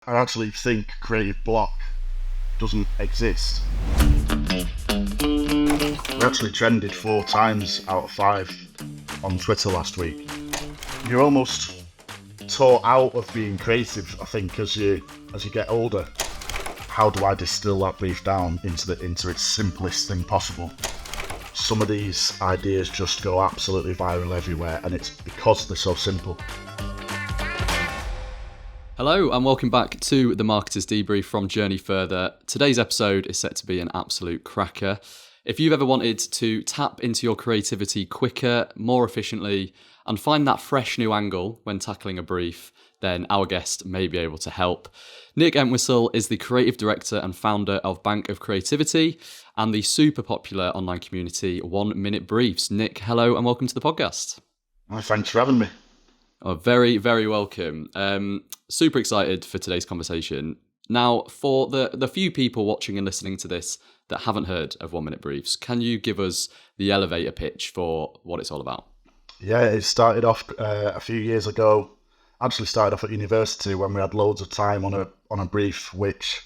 I actually think creative block doesn't exist. We actually trended 4 times out of 5 on Twitter last week. You're almost taught out of being creative, I think, as you get older. How do I distill that brief down into its simplest thing possible? Some of these ideas just go absolutely viral everywhere, and it's because they're so simple. Hello and welcome back to the Marketer's Debrief from Journey Further. Today's episode is set to be an absolute cracker. If you've ever wanted to tap into your creativity quicker, more efficiently, and find that fresh new angle when tackling a brief, then our guest may be able to help. Nick Entwistle is the creative director and founder of Bank of Creativity and the super popular online community 1 Minute Briefs. Nick, hello and welcome to the podcast. Thanks for having me. Oh, very, very welcome. Super excited for today's conversation. Now, for the few people watching and listening to this that haven't heard of 1 Minute Briefs, can you give us the elevator pitch for what it's all about? Yeah, it started off a few years ago. Actually started off at university when we had loads of time on a brief, which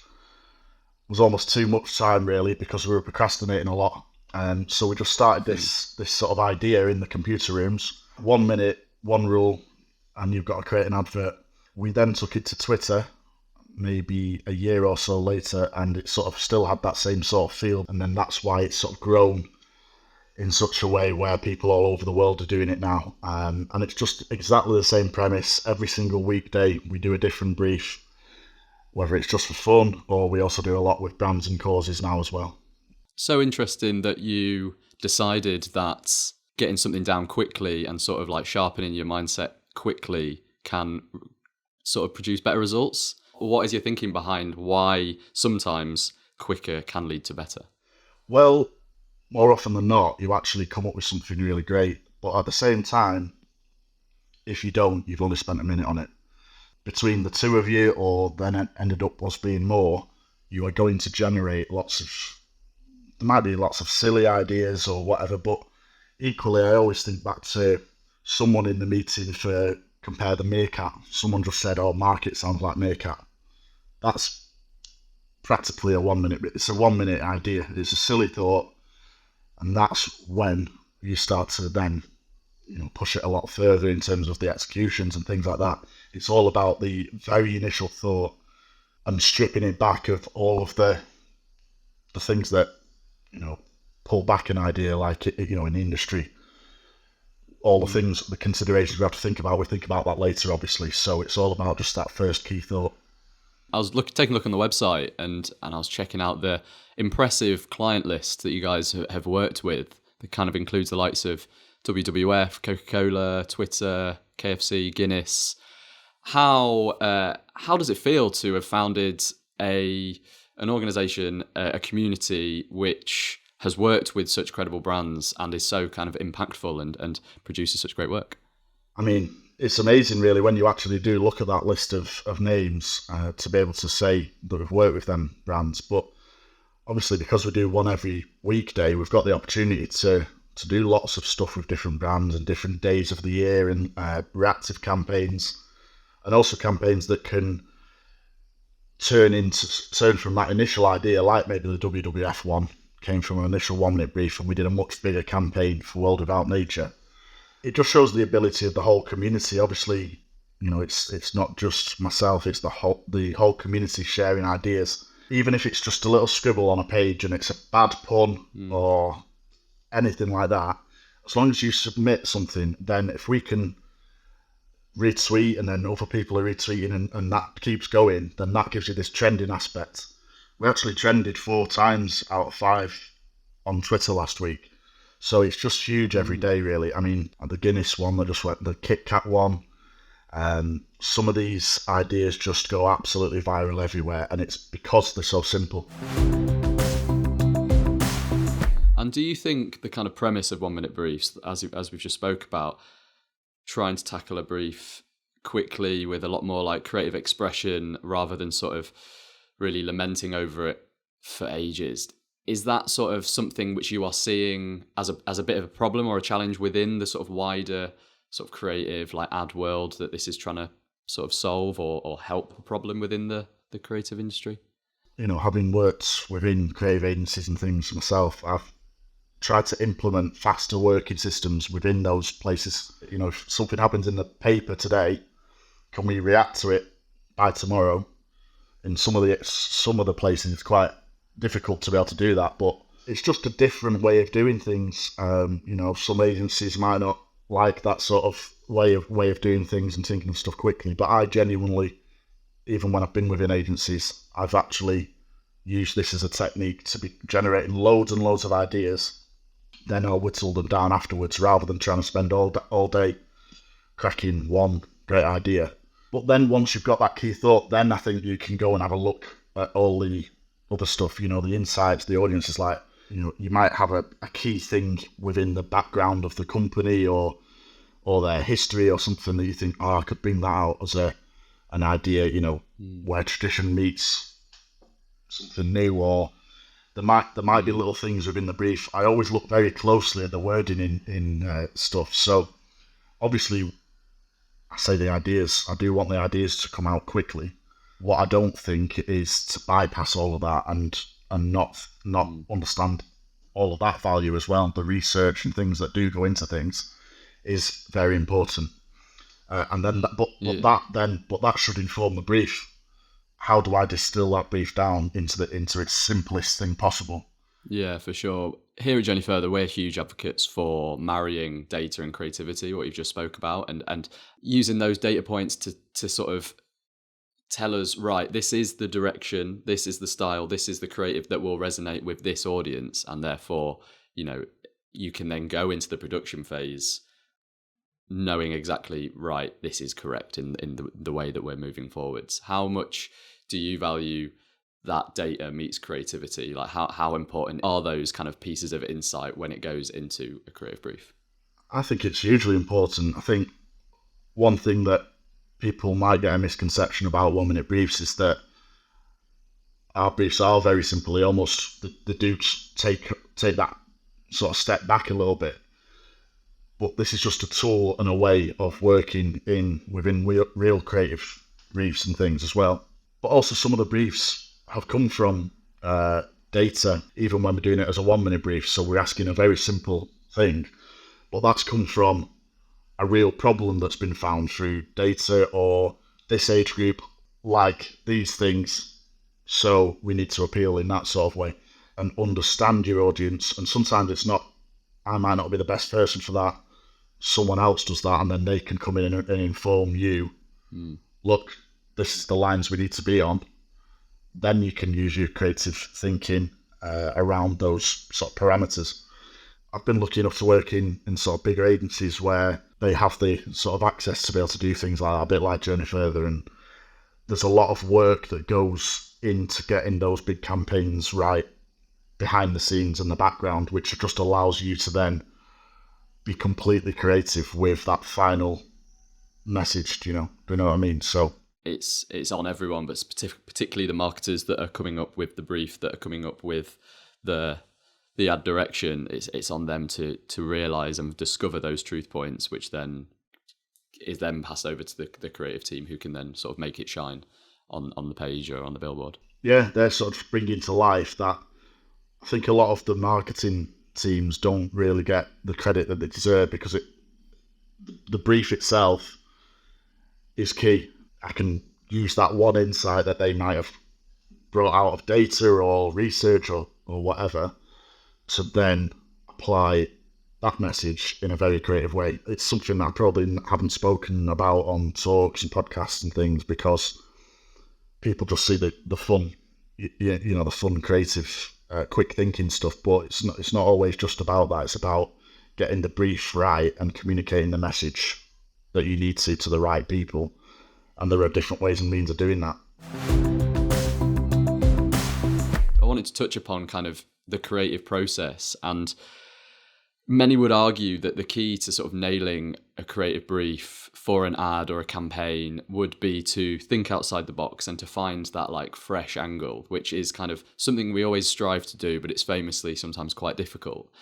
was almost too much time really because we were procrastinating a lot. And so we just started this sort of idea in the computer rooms. 1 minute, one rule, and you've got to create an advert. We then took it to Twitter maybe a year or so later, and it sort of still had that same sort of feel. And then that's why it's sort of grown in such a way where people all over the world are doing it now. And it's just exactly the same premise. Every single weekday we do a different brief, whether it's just for fun or we also do a lot with brands and causes now as well. So interesting that you decided that getting something down quickly and sort of like sharpening your mindset quickly can sort of produce better results. What is your thinking behind why sometimes quicker can lead to better? Well, more often than not, you actually come up with something really great. But at the same time, if you don't, you've only spent a minute on it. Between the two of you, or then ended up us being more, you are going to generate there might be lots of silly ideas or whatever, but equally, I always think back to someone in the meeting for compare the meerkat. Someone just said, "Oh, market sounds like meerkat." That's practically a 1 minute. It's a 1 minute idea. It's a silly thought, and that's when you start to then, push it a lot further in terms of the executions and things like that. It's all about the very initial thought and stripping it back of all of the things that pull back an idea, like in the industry. All the things, the considerations we have to think about, we think about that later, obviously. So it's all about just that first key thought. I was taking a look on the website and I was checking out the impressive client list that you guys have worked with. That kind of includes the likes of WWF, Coca-Cola, Twitter, KFC, Guinness. How does it feel to have founded an organization, a community which has worked with such credible brands and is so kind of impactful and produces such great work? I mean, it's amazing really when you actually do look at that list of names to be able to say that we've worked with them brands. But obviously because we do one every weekday, we've got the opportunity to do lots of stuff with different brands and different days of the year and reactive campaigns, and also campaigns that can turn from that initial idea, like maybe the WWF one came from an initial 1 minute brief and we did a much bigger campaign for World Without Nature. It just shows the ability of the whole community. Obviously, it's not just myself, it's the whole community sharing ideas. Even if it's just a little scribble on a page and it's a bad pun or anything like that, as long as you submit something, then if we can retweet and then other people are retweeting and that keeps going, then that gives you this trending aspect. We actually trended 4 times out of 5 on Twitter last week. So it's just huge every day, really. I mean, the Guinness one, the Kit Kat one, some of these ideas just go absolutely viral everywhere, and it's because they're so simple. And do you think the kind of premise of 1 minute briefs, as we've just spoke about, trying to tackle a brief quickly with a lot more like creative expression rather than sort of really lamenting over it for ages, is that sort of something which you are seeing as a bit of a problem or a challenge within the sort of wider sort of creative like ad world that this is trying to sort of solve or help a problem within the creative industry? Having worked within creative agencies and things myself, I've tried to implement faster working systems within those places. If something happens in the paper today, can we react to it by tomorrow? In some of the places, it's quite difficult to be able to do that, but it's just a different way of doing things. Some agencies might not like that sort of way of doing things and thinking of stuff quickly, but I genuinely, even when I've been within agencies, I've actually used this as a technique to be generating loads and loads of ideas. Then I'll whittle them down afterwards, rather than trying to spend all day cracking one great idea. But then once you've got that key thought, then I think you can go and have a look at all the other stuff, the insights. The audience is like, you might have a key thing within the background of the company or their history or something that you think, I could bring that out as an idea, where tradition meets something new, or there might be little things within the brief. I always look very closely at the wording in stuff. So obviously, I say the ideas. I do want the ideas to come out quickly. What I don't think is to bypass all of that and not understand all of that value as well. The research and things that do go into things is very important. And then, but that should inform the brief. How do I distill that brief down into its simplest thing possible? Yeah, for sure. Here at Journey Further, we're huge advocates for marrying data and creativity, what you've just spoke about, and using those data points to sort of tell us, right, this is the direction, this is the style, this is the creative that will resonate with this audience, and therefore, you can then go into the production phase knowing exactly, right, this is correct in the way that we're moving forwards. How much do you value that data meets creativity? Like how important are those kind of pieces of insight when it goes into a creative brief? I think it's hugely important. I think one thing that people might get a misconception about 1 minute briefs is that our briefs are very simply almost they do take that sort of step back a little bit. But this is just a tool and a way of working within real creative briefs and things as well. But also some of the briefs have come from data, even when we're doing it as a 1 minute brief. So we're asking a very simple thing, but that's come from a real problem that's been found through data, or this age group like these things. So we need to appeal in that sort of way and understand your audience. And sometimes I might not be the best person for that. Someone else does that, and then they can come in and inform you. Look, this is the lines we need to be on. Then you can use your creative thinking around those sort of parameters. I've been lucky enough to work in sort of bigger agencies where they have the sort of access to be able to do things like that, a bit like Journey Further, and there's a lot of work that goes into getting those big campaigns right behind the scenes and the background, which just allows you to then be completely creative with that final message. Do you know what I mean? So it's on everyone, but particularly the marketers that are coming up with the brief, that are coming up with the ad direction. It's on them to realize and discover those truth points, which then is then passed over to the creative team, who can then sort of make it shine on the page or on the billboard. Yeah, they're sort of bringing to life that I think a lot of the marketing teams don't really get the credit that they deserve, because the brief itself is key. I can use that one insight that they might have brought out of data or research or whatever to then apply that message in a very creative way. It's something that I probably haven't spoken about on talks and podcasts and things, because people just see the fun, the fun, creative, quick thinking stuff. But it's not always just about that. It's about getting the brief right and communicating the message that you need to the right people. And there are different ways and means of doing that. I wanted to touch upon kind of the creative process, and many would argue that the key to sort of nailing a creative brief for an ad or a campaign would be to think outside the box and to find that like fresh angle, which is kind of something we always strive to do, but it's famously sometimes quite difficult.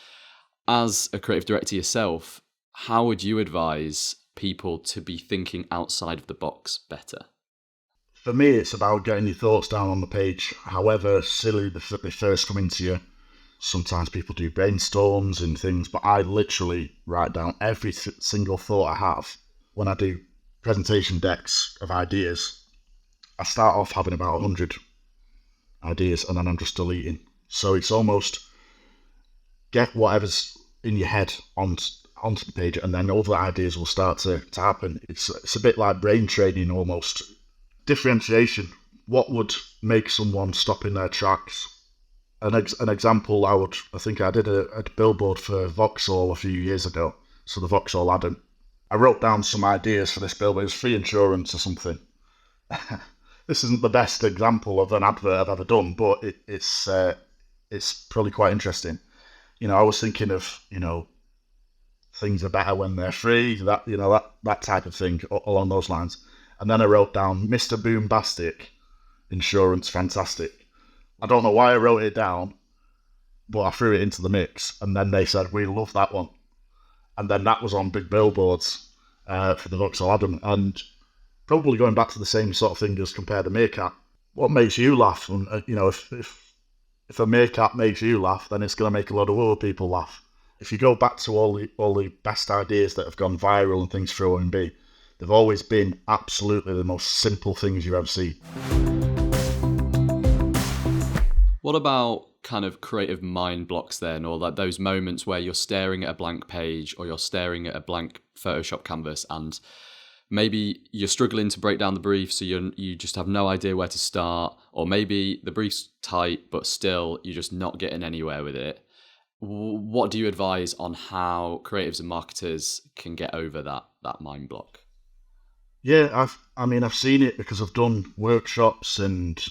As a creative director yourself, how would you advise people to be thinking outside of the box better? For me, it's about getting your thoughts down on the page, however silly they first come into you. Sometimes people do brainstorms and things, but I literally write down every single thought I have. When I do presentation decks of ideas, I start off having about 100 ideas and then I'm just deleting. So it's almost get whatever's in your head onto the page, and then other ideas will start to happen. It's a bit like brain training almost. Differentiation. What would make someone stop in their tracks? An example, I think I did a billboard for Vauxhall a few years ago, so the Vauxhall Adam. I wrote down some ideas for this billboard. It was free insurance or something. This isn't the best example of an advert I've ever done, but it's probably quite interesting. I was thinking of, things are better when they're free, that type of thing along those lines. And then I wrote down Mr. Boombastic, insurance fantastic. I don't know why I wrote it down, but I threw it into the mix, and then they said, we love that one. And then that was on big billboards for the Vauxhall Adam. And probably going back to the same sort of thing as compare the meerkat. What makes you laugh? And, if a meerkat makes you laugh, then it's going to make a lot of other people laugh. If you go back to all the best ideas that have gone viral and things for OMB, they've always been absolutely the most simple things you ever see. What about kind of creative mind blocks then, or like those moments where you're staring at a blank page or you're staring at a blank Photoshop canvas and maybe you're struggling to break down the brief, so you just have no idea where to start, or maybe the brief's tight but still you're just not getting anywhere with it. What do you advise on how creatives and marketers can get over that mind block? Yeah, I've seen it because I've done workshops and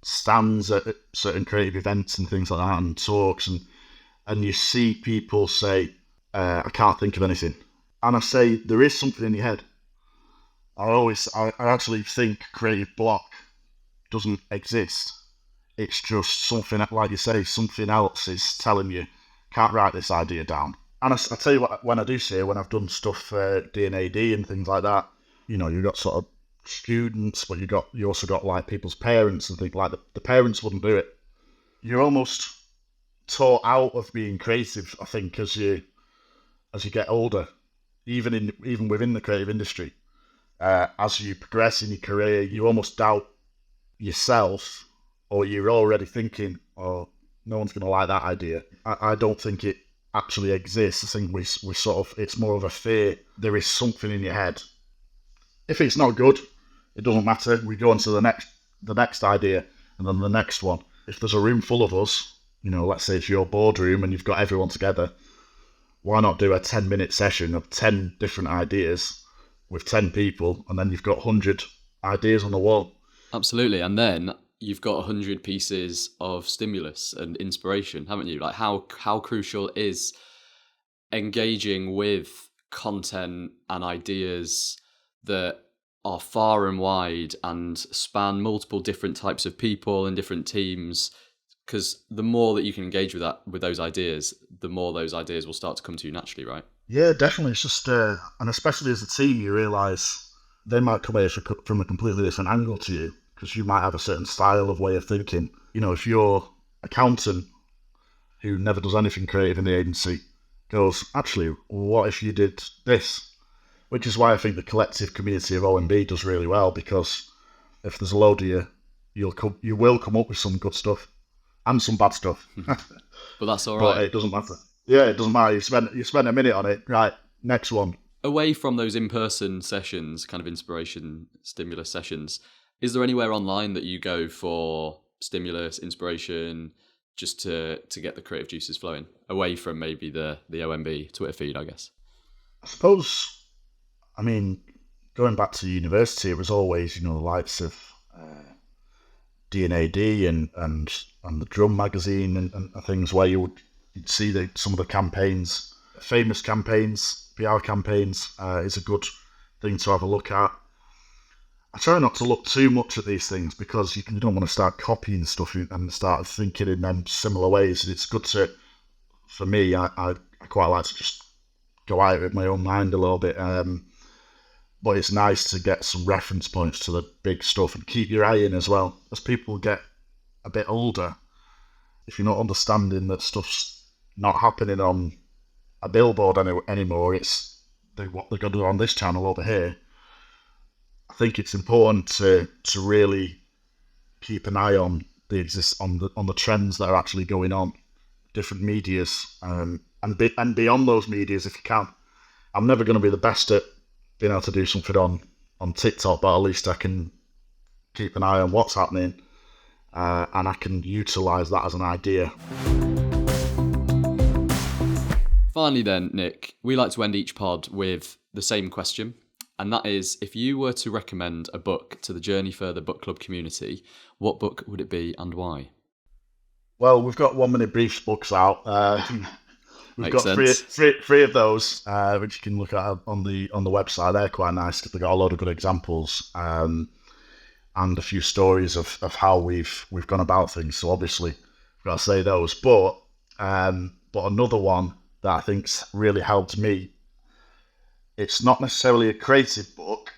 stands at certain creative events and things like that, and talks, and you see people say, I can't think of anything. And I say, there is something in your head. I actually think creative block doesn't exist. It's just something, like you say, something else is telling you, can't write this idea down. And I tell you what, when I do see it, when I've done stuff for D&AD and things like that, you've got sort of students, but you also got like people's parents and things like that. The parents wouldn't do it. You're almost taught out of being creative, I think, as you get older, even within the creative industry. As you progress in your career, you almost doubt yourself, or you're already thinking, oh, no one's going to like that idea. I don't think it actually exists. I think we sort of, it's more of a fear. There is something in your head. If it's not good, it doesn't matter. We go on to the next idea, and then the next one. If there's a room full of us, let's say it's your boardroom and you've got everyone together, why not do a 10-minute session of 10 different ideas with 10 people, and then you've got 100 ideas on the wall? Absolutely. And then you've got 100 pieces of stimulus and inspiration, haven't you? Like how crucial is engaging with content and ideas that are far and wide and span multiple different types of people and different teams, because the more that you can engage with those ideas, the more those ideas will start to come to you naturally, right? Yeah, definitely. It's just and especially as a team, you realise they might come at it from a completely different angle to you, because you might have a certain style of way of thinking. If your accountant, who never does anything creative in the agency, goes, actually, what if you did this? Which is why I think the collective community of OMB does really well, because if there's a load of you, you will come up with some good stuff and some bad stuff. But that's all right. But it doesn't matter. Yeah, it doesn't matter. You spend a minute on it. Right, next one. Away from those in-person sessions, kind of inspiration, stimulus sessions, is there anywhere online that you go for stimulus, inspiration, just to get the creative juices flowing? Away from maybe the OMB Twitter feed, I guess. I suppose... going back to university, it was always, the likes of D&AD and the Drum magazine and things where you'd see some of the campaigns, famous campaigns, PR campaigns, is a good thing to have a look at. I try not to look too much at these things because you don't want to start copying stuff and start thinking in them similar ways. It's good to, for me, I quite like to just go out with my own mind a little bit. but it's nice to get some reference points to the big stuff and keep your eye in as well. As people get a bit older, if you're not understanding that stuff's not happening on a billboard anymore, it's what they're going to do on this channel over here. I think it's important to really keep an eye on the trends that are actually going on, different medias, and beyond those medias if you can. I'm never going to be the best at being able to do something on TikTok, but at least I can keep an eye on what's happening, and I can utilise that as an idea. Finally then, Nick, we like to end each pod with the same question, and that is, if you were to recommend a book to the Journey Further book club community, what book would it be and why? Well, we've got 1 Minute Briefs books out. We've got three of those, which you can look at on the website. They're quite nice because they've got a lot of good examples, and a few stories of how we've gone about things. So obviously, we've got to say those. But another one that I think's really helped me, it's not necessarily a creative book,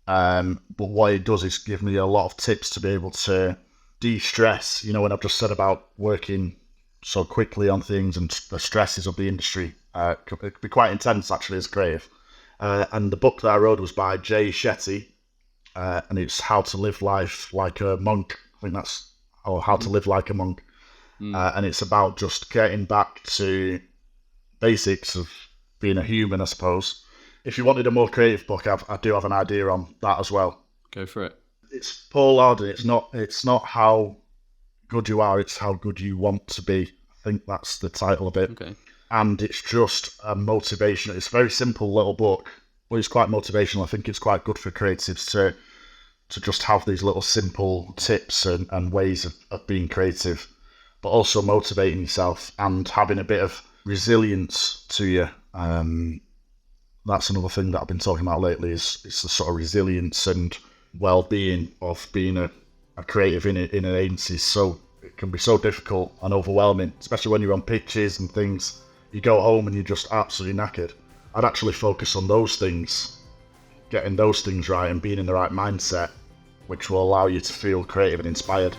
but what it does is give me a lot of tips to be able to de-stress. When I've just said about working so quickly on things and the stresses of the industry, it can be quite intense actually as creative. And the book that I wrote was by Jay Shetty, and it's How to Live Life Like a Monk. I think that's How to Live Like a Monk. And it's about just getting back to basics of being a human, I suppose. If you wanted a more creative book, I do have an idea on that as well. Go for it. It's Paul Arden. It's not how good you are, it's how good you want to be. I think that's the title of it. Okay. And it's just a motivation. It's a very simple little book, but it's quite motivational. I think it's quite good for creatives to just have these little simple tips and ways of being creative, but also motivating yourself and having a bit of resilience to you. That's another thing that I've been talking about lately is the sort of resilience and well-being of being a creative in an agency. So it can be so difficult and overwhelming, especially when you're on pitches and things. You go home and you're just absolutely knackered. I'd actually focus on those things, getting those things right and being in the right mindset, which will allow you to feel creative and inspired.